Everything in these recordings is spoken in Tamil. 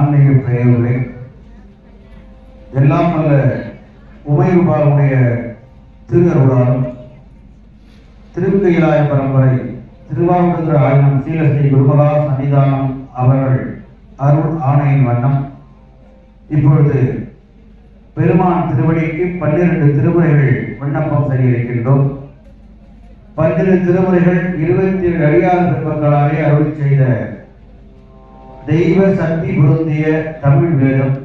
ஆன்மீக பெயர்களே, எல்லாம் அல்ல உமையுபாவுடைய திருஅருளாலும் திருக்கையிலாய பரம்பரை திருவாவூர் ஆயிரம் சீலஸ்ரீ குருமகா சன்னிதானம் அவர்கள் அருள் ஆணையின் வண்ணம் இப்பொழுது பெருமான் திருவடிக்கு 12 திருமுறைகள் விண்ணப்பம் செய்ய இருக்கின்றோம். 12 திருமுறைகள் 27 அடியார் பெருமக்களாலே அருள் செய்த தெய்வ சக்தி பொருந்திய தமிழ் வேதம்.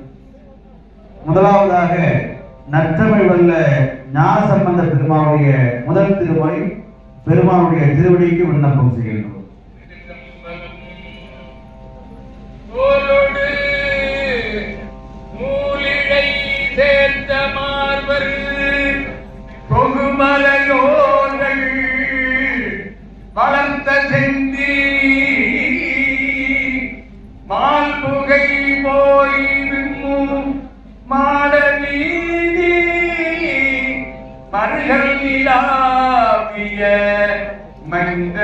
முதலாவதாக நற்றமிழ் வல்ல ஞான சம்பந்த பெருமானுடைய முதல் திருமுறை பெருமானுடைய திருவடிக்கு விண்ணப்பம் செய்கின்றோம். வளர்த்த செந்தி மால்புகை போய் மாட நீதி மருகள் நிலாவிய மந்த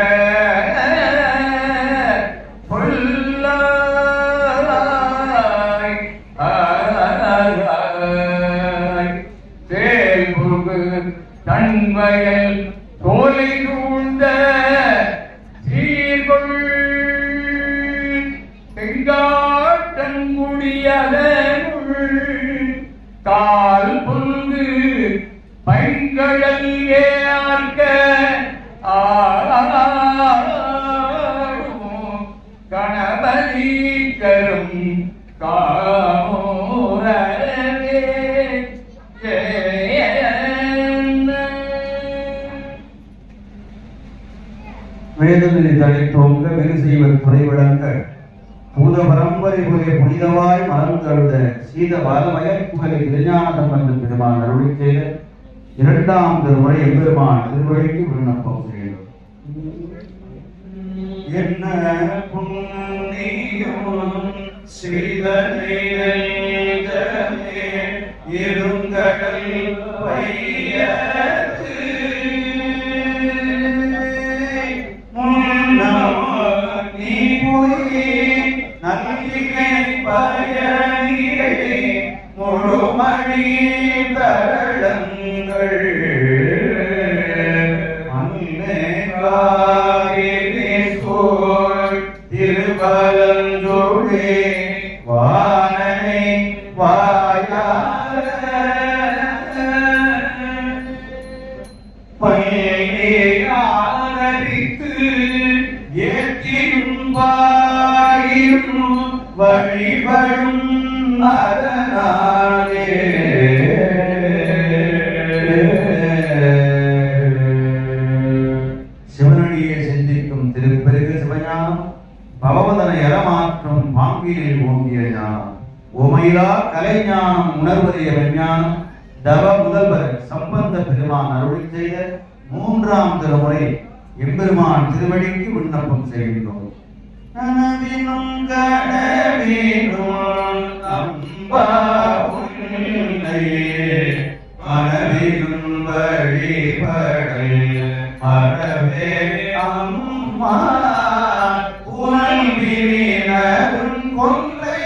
செயல்புகு தன்வயல் தோலை சூழ்ந்த சீர்கொள் செங்காட்டங்குடியதனுள் கால் புல்கு பைங்கடல் ஏற்க கணபதி கரும் காமோரவே வேதநிலை தழைத்தோங்க வெகு செய்வர் துறை விளங்க பூத பரம்பரை புதிய புனிதவாய் மலர்ந்தழுத சீத வாதமயப்புகளை திருஞானம் என்று பெருமான் அருளி செய்த 2ஆம் திருமுறை எம்பெருமான் திருவடிக்கு விண்ணப்பம் செய்கிறோம். என்ன புண்ணியம் செய்தனை இருங்கடல் வையத்து நீ போய் நன்றிகை பயணியை முழுமணி தரளங்கள் அன்னைசோர் திருபலஞ்சோழே வானனை வாயார பையாரித்து ஏற்றியும் வாயும் வழிபடும் அதனாலே சிவனடியை சிந்திக்கும் திருப்பெருகு சிவஞானம் பவதனை எரமாற்றும் பாங்கினில் ஓங்கிய ஞானம் உமையிலா கலைஞானம் உணர்வதைய விஞ்ஞானம் தவ முதல்வர் சம்பந்த பெருமான் அருளி செய்த 3ஆம் திருமுறை எம்பெருமான் திருவடிக்கு விண்ணப்பம் செய்கின்றோம். கனவினும் கடவினும் அம்பா உன்னையே மனவினும் வழிபடல் மரவே அம்மா உன்பிரினரும் கொன்றை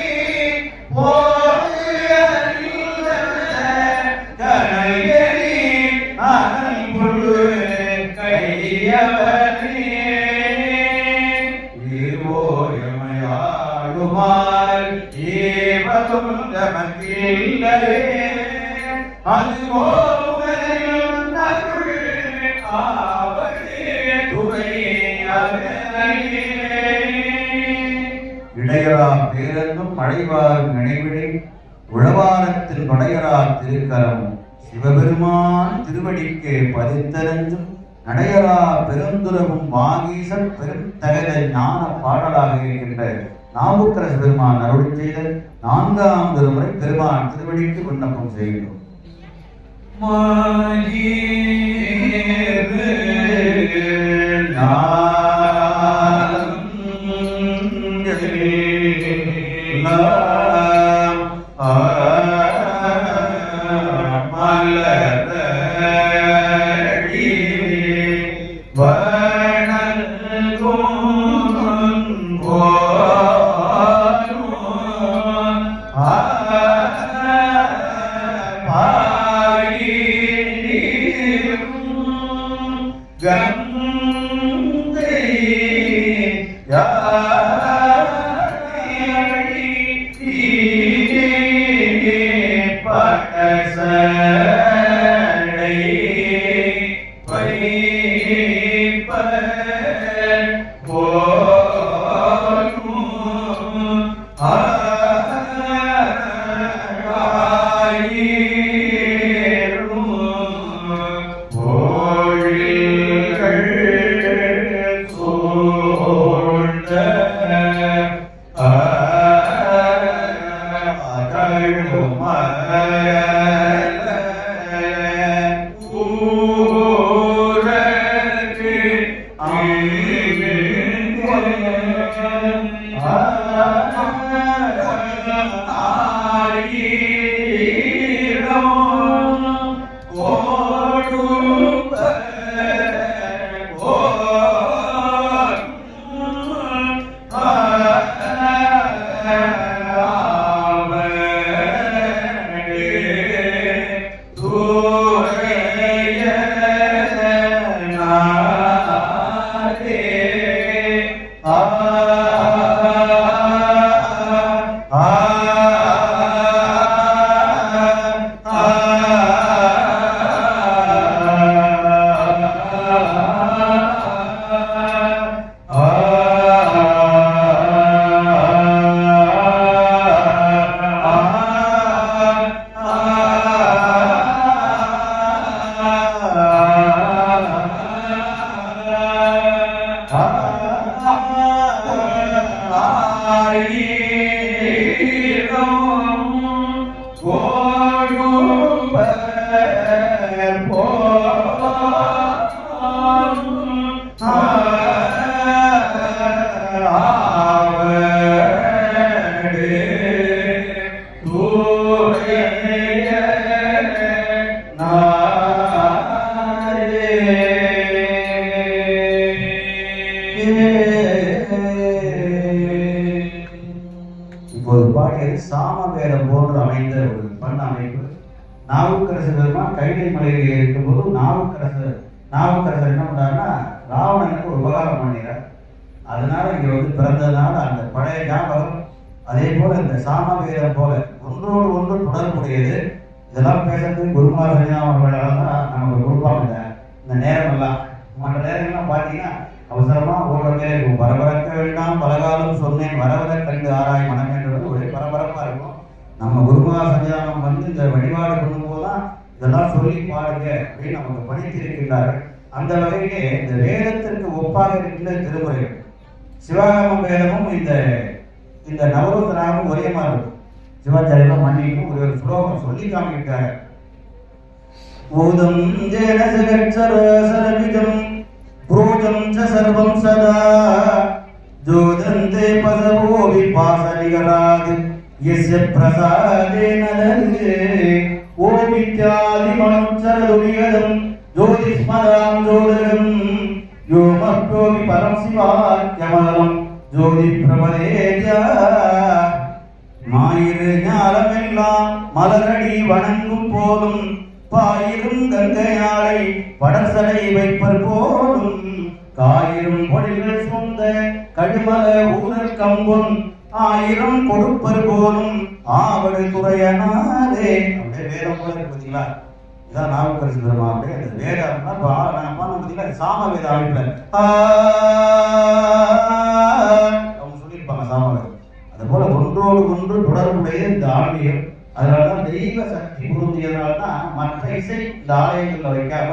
இடையரா பேரன்னும் மழைவார் நினைவிடை உழவாரத்தில் நுடையரார் திருக்கரம் சிவபெருமான் திருவடிக்கே பதித்தரஞ்சும் நடையரா பெருந்துரவும் வாகீசன் பெரும் தகத ஞான பாடலாக இருக்கின்ற நாவுக்கரசு பெருமான் அருளி செய்த 4ஆம் திருமுறை பெருமான் திருவடிக்கு விண்ணப்பம் செய்கிறோம். கங்கை இப்போது பாடியது சாமவேதம் போன்று அமைந்த ஒரு பண்ண அமைப்பு. நாவுக்கரசர் பெருமான் கைலை மலையில் இருக்கும்போது நாவுக்கரசர் என்ன பண்றாருன்னா ராவணனுக்கு ஒரு உபகாரம் பண்ணிடுறார். அதனால இங்க வந்து பிறந்ததுனால அந்த பழைய ஞாபகம், அதே போல இந்த சாமவேதம் போல ஒன்றோடு ஒன்று தொடர்புடையது. இதெல்லாம் பேசுறதுக்கு குருமார் அவர்களால் தான் நமக்கு கொடுப்பாங்க. இந்த நேரம் எல்லாம் மற்ற நேரங்கள்லாம் பார்த்தீங்கன்னா அவசரமா ஓடுறதே இருக்கும். பரபரக்க வேண்டாம் பலகாலம் சொன்னேன் வரவர கண்டு ஆராய் மனம் என்றது ஒரே பரபரப்பா இருக்கும். நம்ம குருமகா சன்னிதானம் வந்து இந்த வழிபாடு பண்ணும்போதுதான் இதெல்லாம் சொல்லி பாருங்க அப்படின்னு நமக்கு பணித்திருக்கின்றார்கள். அந்த வகையிலே இந்த வேதத்திற்கு ஒப்பாக இருக்கின்ற திருமுறைகள் சிவகாம வேதமும் இந்த நவரோசனாகவும் ஒரே மாதிரி இருக்கும். சிவாச்சாரியெல்லாம் மன்னிக்கும் ஒரு ஸ்லோகம் சொல்லி காமிக்கிட்டாங்க. ஊதம் ஜெயசரவிதம் புரோஜம் ச சர்வம் சதா ஜோதந்தே பசவோ விபாசனிகராத் யஸ்ய பிரசாதேன தர்யே ஓமித்யாதி மனுச்சரதுவியதம் ஜோதிஸ்மதாம் ஜோதகம் யோமப்யோமி பரம் சிவாத்யமலம் ஜோதி பிரபதேஜா. மாயிரு ஞாலமெல்லாம் மலரடி வணங்கும் போதும் பாயிரும் கங்கையாளை படசடை வைப்பர் போலும் காயிரும் பொடிகள் சொந்த கடுமல ஊரல் கம்பும் ஆயிரம் கொடுப்பர் போலும் ஆவடு துறையனாரே. அப்படியே வேதம் போல இருக்கு பார்த்தீங்களா? இதான் நாவுக்கரசு பெருமான். அப்படியே அந்த வேதம்னா பார்த்தீங்கன்னா சாம வேத அமைப்புல அவங்க சொல்லியிருப்பாங்க சாமவேதம். அது போல ஒன்றோடு ஒன்று தொடர்புடைய இந்த ஆலயம். அதனாலதான் தெய்வ சக்தி பொருந்தியதுனால்தான் மற்ற இசை இந்த ஆலயங்கள்ல வைக்காம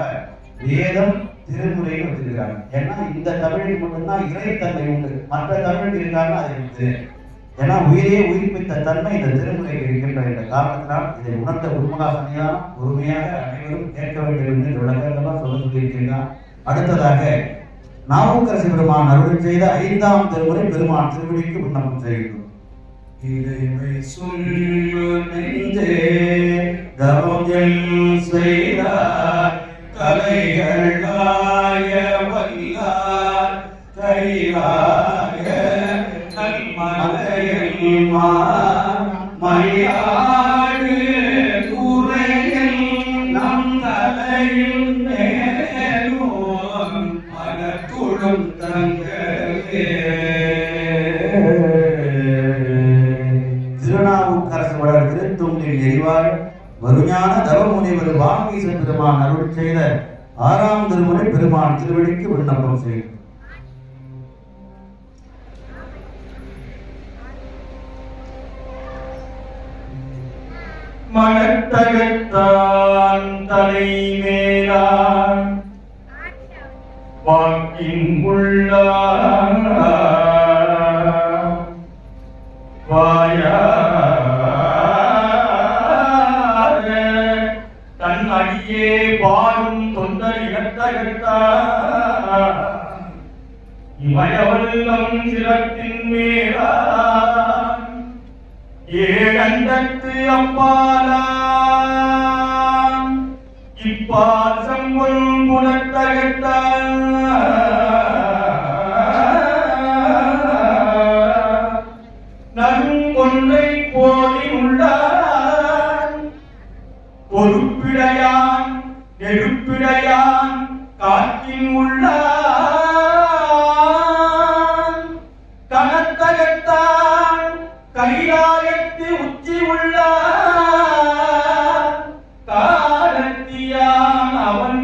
வேதம் திருமுறைன்னு வச்சிருக்காங்க. ஏன்னா இந்த தமிழுக்கு மட்டும்தான் இறைத்தன்மை உண்டு, மற்ற தமிழுக்கு இருக்காங்க அது இருக்குது. ஏன்னா உயிரே உயிர்ப்பித்த தன்மை இந்த திருமுறைக்கு இருக்கின்ற இந்த காரணத்தினால் இதை உணர்ந்த குருமகா சன்னிதானம் பொறுமையாக அனைவரும் கேட்க வேண்டும் என்று விளக்கங்கள்லாம் சொல்லியிருக்கிறார். அடுத்ததாக நாவுக்கரசு பெருமான் அருள் செய்த 5ஆம் திருமுறை பெருமான் திருவடிக்கு விண்ணப்பம் செய்கிறோம். இறைமை சொல்லு நெஞ்சே தவம் செய்தார் கலைகளாய வல்லார் கைலாய கல்மலையில் மயிலாடு துறையில் நம் தலையில் மேலும் அருளும் தங்கவே. திருநாவுக்கரசு வளர் திருத்தொண்டில் எரிவாள் வருஞான தவமுனிவர் வாகீசன் பெருமான் அருள் செய்த 6ஆம் திருமுறை பெருமான் திருவடிக்கு விண்ணப்பம் செய்யும். மனத்தகத்தான் தலைமேலான் வாக்கின் உள்ளான் வாயார தன் அடியே பாடும் தொண்டர் இனத்தகத்தான் இமயவல்லம் சிரத்தின் மேலான் ஏழந்தத்து அப்பாலாம் இப்பாசம் குணத்தகத்தான் நறுங்கொன்றை போலி உள்ளான் பொறுப்பிடையான் நெருப்பிடையான் காற்றின் உள்ளான் கனத்தகத்தான் கைலாயத்து உச்சி உள்ளான் காலத்தியான் அவன்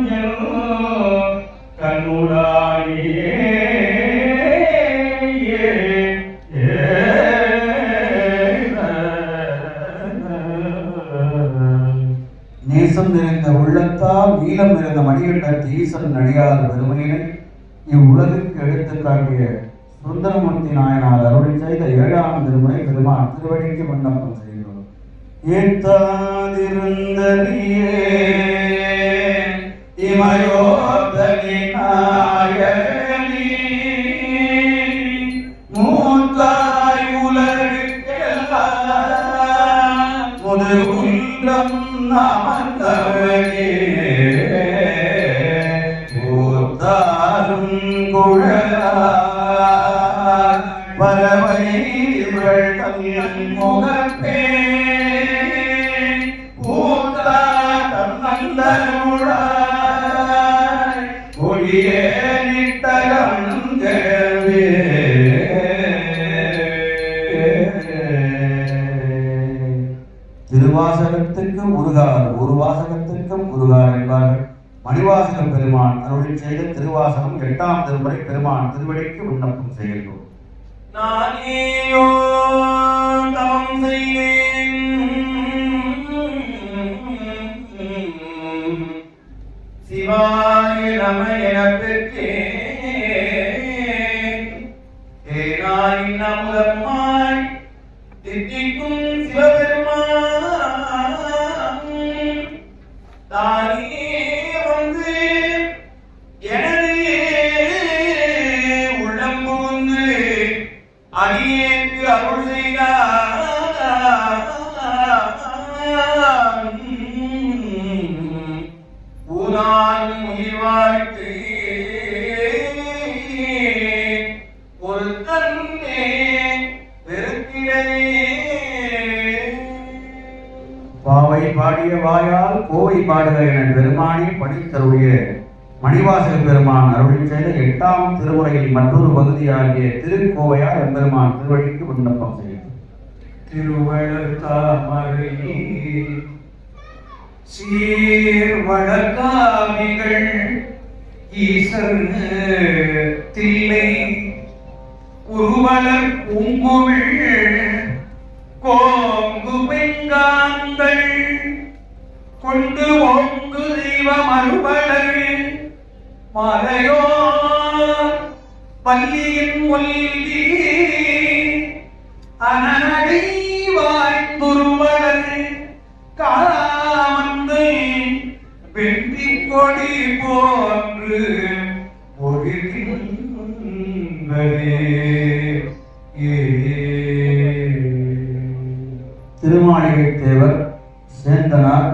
கண்ணுடாயே. நேசம் நிறைந்த உள்ளத்தால் நீளம் நிறைந்த மணிகண்ட ஈசன் அடியார் பெருமையினை இவ்வுலகிற்கு எடுத்துக் காட்டிய சுந்தரமூர்த்தி நாயனார் அருள் செய்த 7ஆம் திருமுறை பெருமான் திருவடிக்கு விண்ணப்பம் செய்கிறோம். ஏத்தாதிருந்தறியே இமயோதனி நாயகனே மூத்தாய் உலகுக்கெல்லாம் முதுகுன்றம் நமந்தவனே மூத்தாரும் குழலார் பறவை முகப்பே பூத்தாட்டம் நல்ல ஒளியே நிட்டகவே. திருவாசகத்திற்கு முருகார் ஒரு வாசகத்திற்கும் முருகார் என்பார்கள். மணிவாசகம் பெருமான் அருள் செய்த திருவாசகம் 8ஆம் திருமுறை பெருமான் திருவடிக்கு விண்ணப்பம் செய்கின்றோம். நானேயோ தவம் செய்தேன் சிவாய நம எனப் பெற்றேன். தேனாயின் அமுதமாய் தித்திக்கும் சிவபெருமான் தானே வந்து எனது உள்ளம் புகுந்து அடியேற்கு அருள் செய்தார். ஊனான் உயிர் வாழ்த்து ஒரு தன்னே பெருக்கிடவே. பாவை பாடிய வாயால் கோவை பாடுக என பெருமானி படித்தருடைய மணிவாசக பெருமான் அருள் செய்த 8ஆம் திருமுறையில் மற்றொரு பகுதியாகிய திருக்கோவையார் எம்பெருமான் திருவடிக்கு விண்ணப்பம் செய்யும். திருவள்ளர் தாமரை சீர்வழக்காமிகள் ஈசர் தில்லை உருவலர் பூங்குமிழ் கோங்கு பெங்காங்கள் கொண்டு ஓங்கு தெய்வ மறுபலர் மலையோ பள்ளியின் ஒல்லி அனநடை வாய்ந்துருவலர் காமந்தை வெற்றி கொடி போன்று ஒழுகின்றதே. திருமாளிகை தேவர் சேந்தனார்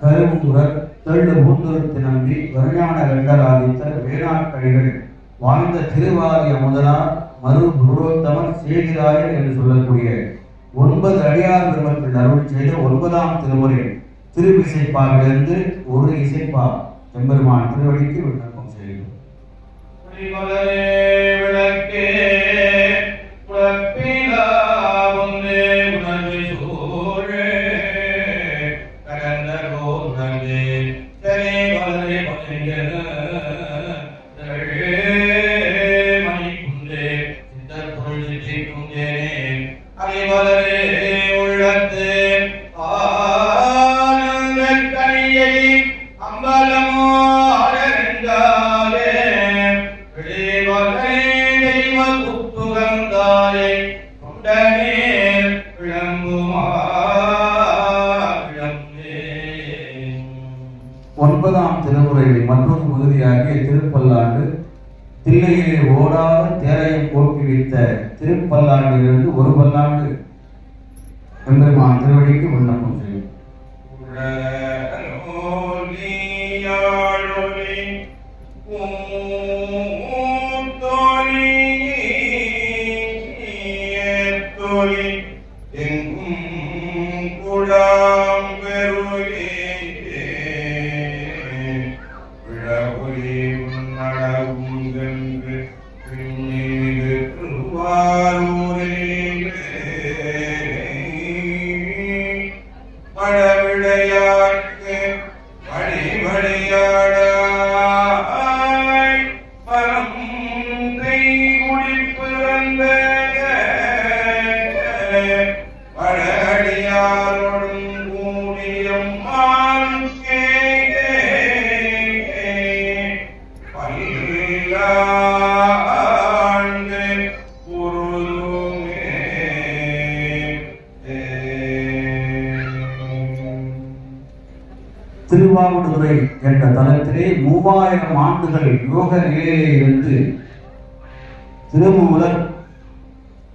கரும்புகர் தெள்ளு பூந்துருத்தி நம்பி வருஞான வெங்கடாதித்தர் வேளாண்கழிகள் வாழ்ந்த திருவாதி அமுதனார் மறு புரோத்தமர் சேகிராயர் என்று சொல்லக்கூடிய 9 அடியார் பெருமக்கள் அருள் செய்த 9ஆம் திருமுறை திருவிசைப்பாவிலிருந்து ஒரு இசைப்பா எம்பெருமான் திருவடிக்கு விண்ணப்பம் செய்கிறோம். ஒன்பதாம் திருமுறையில் மற்றொரு பகுதியாகிய திருப்பல்லாண்டு தில்லையிலே ஓடாத தேரையும் போக்குவித்த திருப்பல்லாண்டிலிருந்து ஒரு பல்லாண்டு எம்பெருமான் திருவடிக்கு விண்ணப்பம் செய்யும். திருவாவடுதுறை என்ற தலத்திலே 3000 ஆண்டுகள் யோக நிலையிலே இருந்து திருமூலர்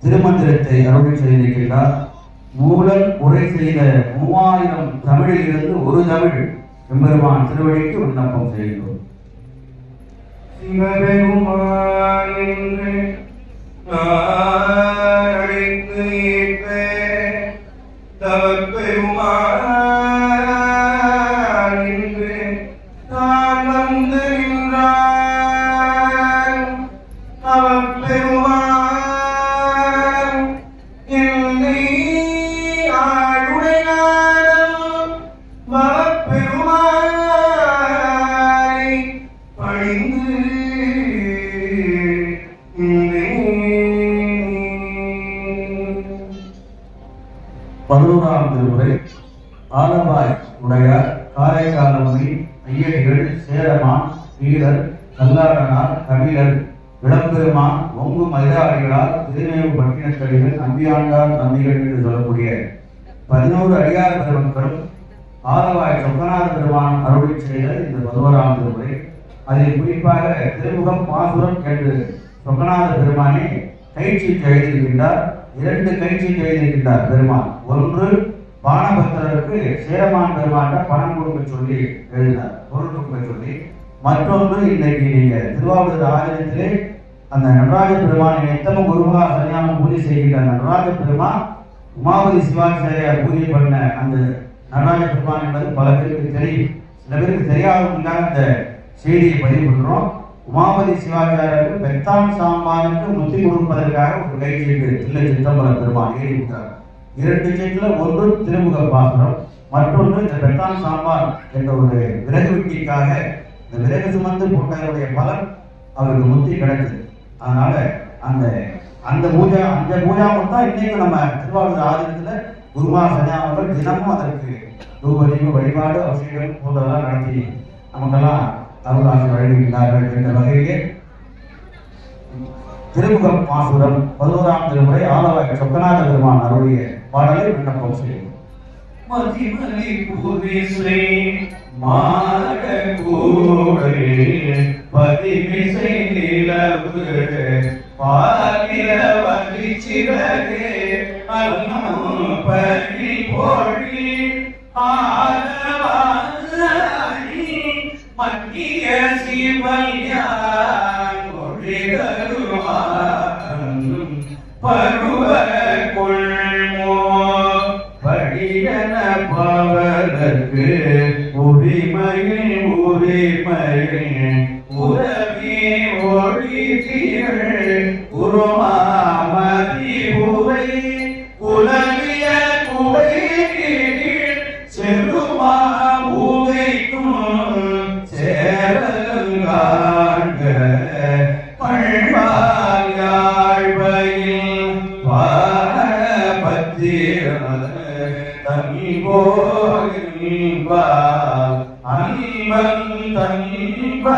திருமந்திரத்தை அருள் செய்திருக்கிறார். மூலன் உரை செய்த 3000 தமிழில் இருந்து ஒரு தமிழ் எம்பெருமான் திருவடிக்கு விண்ணப்பம் செய்கிறோம். பதினோராம் திருமுறை ஆலவாய் உடையார் காரைக்காலமுனி ஐயடிகள் சேரமான் வீரர் கல்லாடனார் கபிலர் விளம்பெருமான் ஒங்கு மயிலாடிகளார் திருநேவு பட்டினத்தடிகள் நம்பியாண்டார் நம்பிகள் என்று சொல்லக்கூடிய 11 அடியார் பெருமக்களும் ஆலவாய் சொக்கநாத பெருமான் அருளி செய்த இந்த 11ஆம் திருமுறை. அதில் குறிப்பாக திருமுகம் பாசுரம் என்று சொக்கநாத பெருமானை கைச்சீட்டு எழுதியிருக்கின்றார். 2 கைச்சீட்டு எழுதியிருக்கின்றார் பெருமான். ஒன்று பானபத்திரருக்கு சேரமான் பெருமான் பணம் கொடுக்க சொல்லி எழுதினார், பொருள் கொடுக்க சொல்லி. மற்றொன்று இன்றைக்கு நீங்க திருவாவூர் ஆலயத்திலே அந்த நடராஜ பெருமானை நித்தமும் குருமகா சன்னியானம் பூஜை செய்கின்ற நடராஜ பெருமான் உமாபதி சிவாச்சாரியார் பூஜை பண்ண அந்த நடராஜ பெருமான் என்பது பல பேருக்கு தெரியும். சில பேருக்கு தெரியாதவங்களுக்காக அந்த செய்தியை பதிவு பண்றோம். உமாபதி சிவாச்சாரியருக்கு பெத்தான் சாம்பானுக்கு முத்தி கொடுப்பதற்காக ஒரு கைச்சீட்டு தில்லை சிற்றம்பலம் பெருமான் எழுதியிருக்கிறார். 2 சீட்டுல ஒன்று திருமுக பாசுரம், மற்றொன்று இந்த பெத்தான் சாம்பான் என்ற ஒரு விறகு வெட்டிக்காக இந்த விறகு சுமந்து போட்டதனுடைய பலன் அவருக்கு முத்தி கிடைச்சது. அதனால அந்த பூஜா தான் இன்னைக்கு நம்ம திருவாரூர் ஆலயத்துல குருமா சன்னியானவர்கள் தினமும் அதற்கு ரூபதீப வழிபாடு அவசியம் போன்றதெல்லாம் நடத்தி நமக்கெல்லாம் அருளாசி வழங்குகிறார்கள். என்ற வகையிலே திருமுக பாசுரம் 11ஆம் திருமுறை ஆலவாய் சொக்கநாத பெருமான் அருளிய பாடலை விண்ணப்பம் செய்யும். மதிமலி பூரிசை மாடகூடே பதிமிசை நிலவு பாலிரவதி சிறகே அல்லும் பரி பொழி ஆலவாணி மத்திய சிவல்யான் மொழிதருவான் பருவ கொள்மோ படியன பவதற்கு உரிமையில் உரிமையில் உறவே ஒளி குருமாமதி உவை உலகிய குவை செருமா உவைக்கும் சேரங்காண்க பழ்வாழ்பயில் வாரபத்திர தனிபோகின்பா அன்பன் தனிபா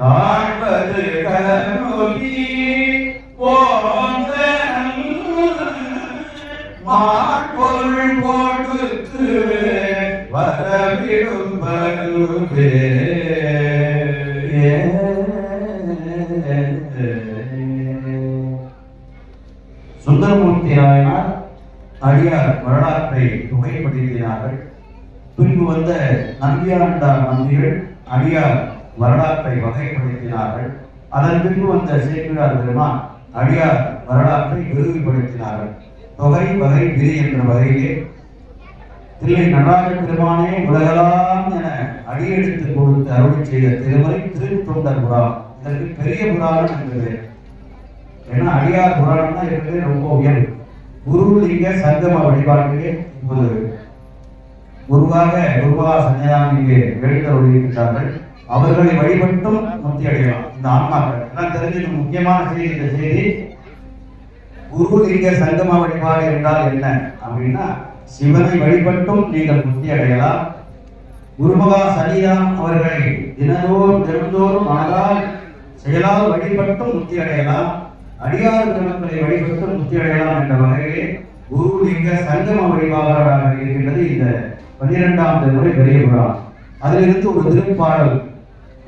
காண்பது கருவி போந்த மாட்பொருள் கொடுத்து வரவிடும் வருவே சுந்தரமூர்த்தி நாயனார் அடியார் வரலாற்றை புகைப்படுத்தினார்கள். பின்பு வந்த நம்பியாண்டார் நம்பிகள் அடியார் வரலாற்றை வகைப்படுத்தினார்கள். அதன் பின்பு வந்த சேக்கிழார் பெருமான் அடியார் வரலாற்றை விரிவுபடுத்தினார்கள். தொகை வகை விரி என்ற வகையிலே தில்லை நடராஜ பெருமானே உலகலாம் என அடியெடுத்து கொடுத்து அருள் செய்த திருமறை திருத்தொண்டர் புராணம். இதற்கு பெரிய புராணம் என்பது ஏன்னா அடியார் புராணம் தான் இருக்கிறது ரொம்ப உயர்வு. குருலிங்க சங்கம வழிபாட்டிலே இப்போது குருவாக சன்னிதானம் இங்கே எழுந்தருள் இருக்கின்றார்கள். அவர்களை வழிபட்டும் முக்தி அடையலாம் இந்த ஆன்மாக்கள் எல்லாம் தெரிஞ்சது. முக்கியமான செய்தி இந்த செய்தி. குருலிங்க சங்கம வழிபாடு என்றால் என்ன அப்படின்னா, சிவனை வழிபட்டும் நீங்கள் முக்தி அடையலாம். குருமகா சன்னிதானம் அவர்களை தினந்தோறும் மனதால் செயலால் வழிபட்டும் முக்தி அடையலாம். அடியார் பெருமக்களை வழிபட்டு முக்தி அடையலாம் என்ற வகையிலே குருலிங்க சங்கம வழிபாடாக இருக்கின்றது இந்த 12ஆம் திருமுறை பெரிய புராணம். அதிலிருந்து ஒரு திருப்பாடல்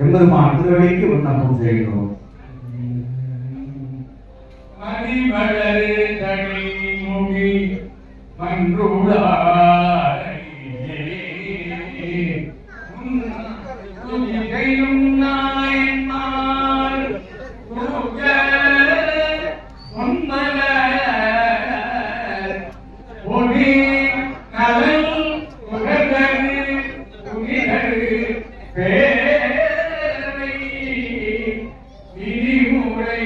எம்பெருமான் திருவடிக்கு விண்ணப்பம் செய்கிறோம். மணிமலரு தனிமுகி மன்றுளாய் துதிகையும் நாயன்மார் உருக ஒன்பலர் ஒளி நலன் உகதரு துணிதரு பேரை விதிமுறை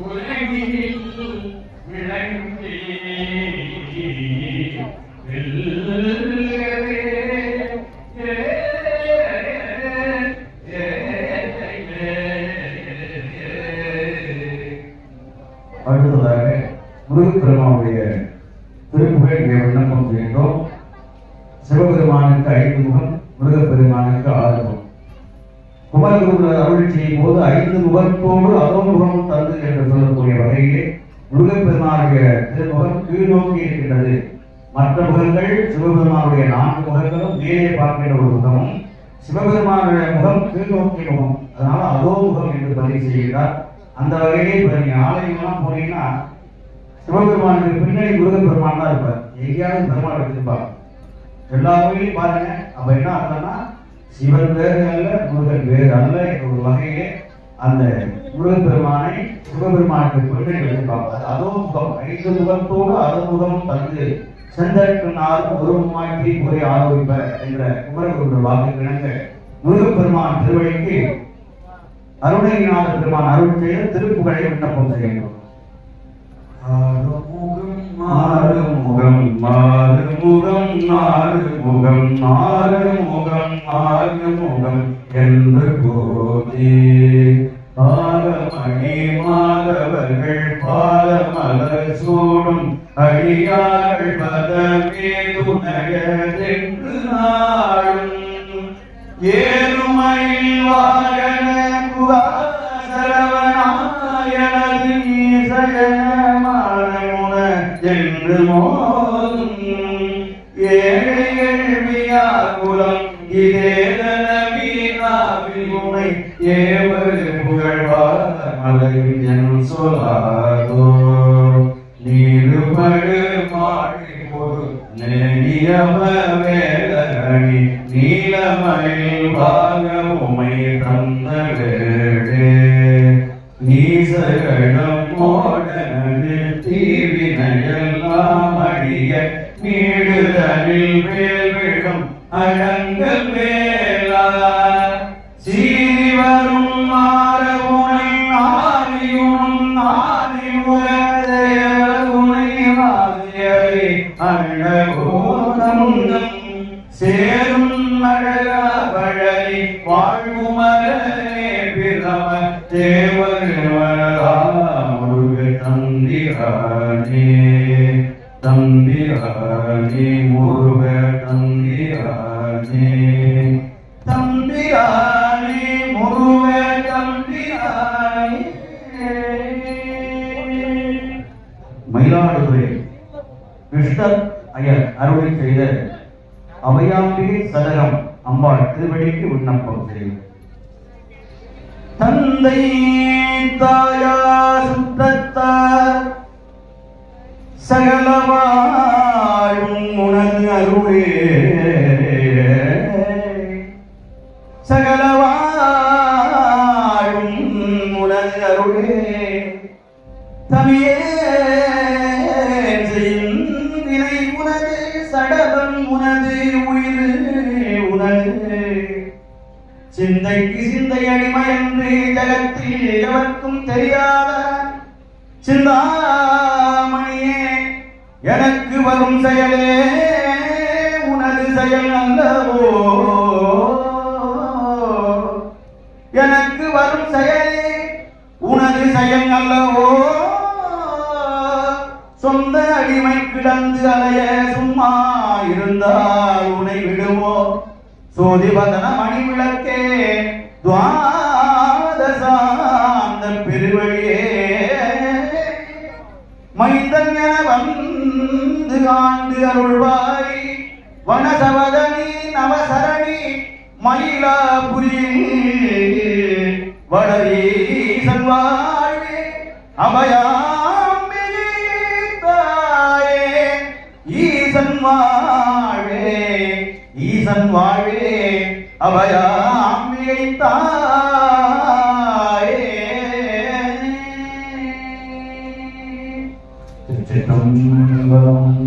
உலகில் விளங்கி அடுத்ததாக முருகப்பெருமானுடைய திருப்புகழ் விண்ணப்பம் செய்கின்றோம். சிவபெருமானுக்கு 5 முகம், முருகப்பெருமானுக்கு 6 முகம். குமரகுருவர் அருள் செய்யும் போது 5 முகத்தோடு அதோமுகம் தந்து என்று சொல்லக்கூடிய வகையிலே முருகப்பெருமானுடைய திருமுகம் கீழ்நோக்கி இருக்கின்றது. மற்ற முகங்கள் சிவபெருமானுடைய 4 முகங்களும் மேலே பார்க்கின்ற ஒரு முகமும், சிவபெருமானுடைய முகம் கீழ்நோக்கிய முகம், அதனால அதோ முகம் என்று பதிவு செய்கிறார். அந்த வகையிலே இப்ப நீங்க ஆலயம்லாம் போனீங்கன்னா சிவபெருமானுக்கு பின்னாடி முருகப்பெருமான் தான் இருப்பார். எங்கேயாவது பெருமாள் எடுத்துப்பாங்க. எல்லா வகையிலையும் பாருங்க. அப்ப என்ன அர்த்தம்னா சிவன் வேறு அல்ல, முருகன் வேறு அல்ல என்ற ஒரு வகையிலே அந்த முருகப்பெருமானை சிவபெருமானுக்கு பின்னாடி எடுத்துப்பாங்க. அதோ முகம் 5 முகத்தோடு அதோ முகம் தந்து செந்தற்கு நாளும் உருவமாய் தீக்குறை ஆரோக்கிப்ப என்ற குமரகுருவர் வாக்கு கிணங்க முருகப்பெருமான் திருவடிக்கு அருணகிரிநாத பெருமான் அருள் செய்த திருப்புகழை விண்ணப்பம் செய்கின்றோம். ஆறுமுகம் மாறுமுகம் ஆறுமுகம் ஆறுமுகம் ஆறுமுகம் என்று போதே பாலமணி மாதவர்கள் பாலமலர் சூடும் அடியார்கள் பதமே துணையதென்று நாளும் ஏழுமையில் வாழன சரவணாயனது ஈசயனமான என்று மோதும் ஏழையழ்வியாகுலம் இதேதனவீனாவினை ஏவரு புகழ்வார் மலையில் என் சொல்லாதோ நீருபடு மாடி ஒரு நெடியம வேலணி நீலமயில் வாக உமை தந்தகடே நீசகடம் மோடனது தீவினையெல்லாம் அடிய நீடுதலில் வேல்விடும் அழங்கள் வேலா சீரி வரும் மாறவுனை ஆரியும் வாழ்குமரனே பிரம தேவரா முருக தந்திரானே தம்பிரானே முருக தந்திரானே தம்பிரானே முருக தம்பிரானே. மயிலாடுதுறை கிருஷ்ணர் ஐயர் அருளை செய்த அவையாம்பிகை சதகம் அம்பாள் திருவடிக்கு விண்ணப்பம் செய்யும். தந்தை தாயா சுற்றத்தார் சகலவாழும் உனது அருளே சகலவாழும் உனது அருளே தமிழே வினை உனது சடலம் உனது உயிர் உனது சிந்தைக்கு சிந்தை அடிமை என்று ஜகத்தில் எவருக்கும் தெரியாத சிந்தாமணியே எனக்கு வரும் செயலே உனது செயல் அல்லவோ எனக்கு வரும் செயலே உனது செயல் அல்லவோ சொந்த அடிமை கிடந்து அலைய சும்மா இருந்தால் உனை விடுவோ சோதிவதன மணி விளக்கே துவாதசாந்த பெருவழியே மைந்தன் என வந்து ஆண்டு அருள்வாய் வனசவதனி நவசரணி மயிலாபுரி வடரீசன் வாழ்வே அபயாம்பிகை தாயே ஈசன் வாழ்வே ஈசன் வாழ்வே அபயாம்பிகை தாயே. திருச்சிற்றம்பலம்.